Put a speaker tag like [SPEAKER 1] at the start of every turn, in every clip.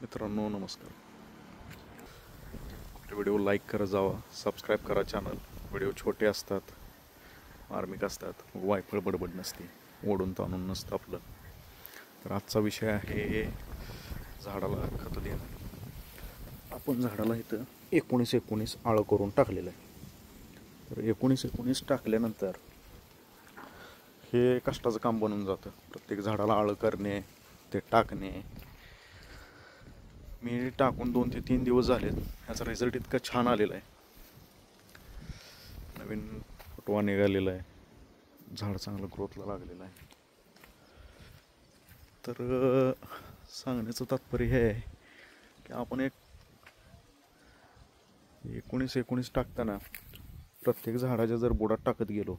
[SPEAKER 1] मित्रांनो नमस्कार. Video like करा, जावा सबस्क्राईब करा चॅनल. व्हिडिओ छोटे असतात, मार्मिक असतात, वायफळ बडबड नसते, ओढून ताणून नसतं आपलं. तर आजचा विषय आहे झाडाला खत देणं. आपण झाडाला इथं 19-19 आळं करून टाकलेलं आहे. तर 19-19 टाकल्यानंतर हे कष्टाचं काम बनून जातं. प्रत्येक झाडाला आळं करणे, ते टाकणे. मी टाकून 2 ते 3 दिवस झालेत. ह्याचा रिझल्ट इतका छान आलेला आहे. नवीन फुटवा निघालेला आहे, झाड चांगलं ग्रोथला लागलेलं आहे. तर सांगण्याचं तात्पर्य हे आहे की आपण 19-19 टाकताना प्रत्येक झाडाच्या जर बुडात टाकत गेलो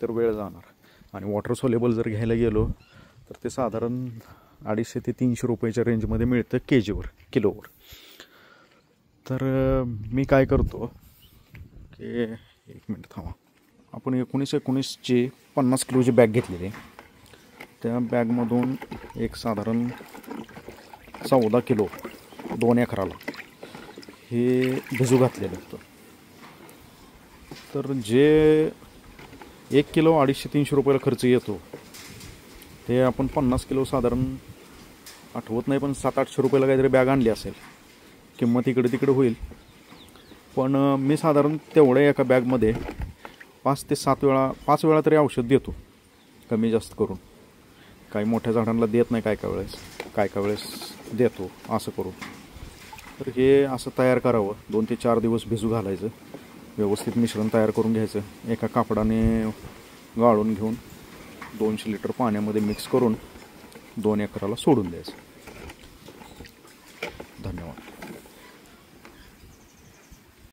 [SPEAKER 1] तर वेळ जाणार. आणि वॉटर सोलेबल जर घ्यायला गेलो तर ते साधारण 250 ते 300 रुपयाच्या रेंजमध्ये मिळतं किलोवर. तर मी काय करतो की 1 मिनिट थांबा. आपण 19-19ची 50 किलोची बॅग घेतलेली. त्या बॅगमधून एक साधारण 14 किलो 2 एकराला हे भिजू घातलेलं होतं. तर जे 1 किलो 250-300 रुपयाला खर्च येतो ते आपण 50 किलो साधारण आठवत नाही पण 700-800 रुपयाला काहीतरी बॅग आणली असेल. किंमत इकडे तिकडे होईल, पण मी साधारण तेवढ्या एका बॅगमध्ये 5 ते 7 वेळा 5 वेळा तरी औषध देतो, कमी जास्त करून. काही मोठ्या झाडांना देत नाही, काय वेळेस देतो असं करून. तर हे असं तयार करावं. 2 ते 4 दिवस भिजू घालायचं, व्यवस्थित मिश्रण तयार करून घ्यायचं. एका कापडाने गाळून घेऊन 200 लिटर पाण्यामध्ये मिक्स करून 2 एकराला सोडून द्यायचं.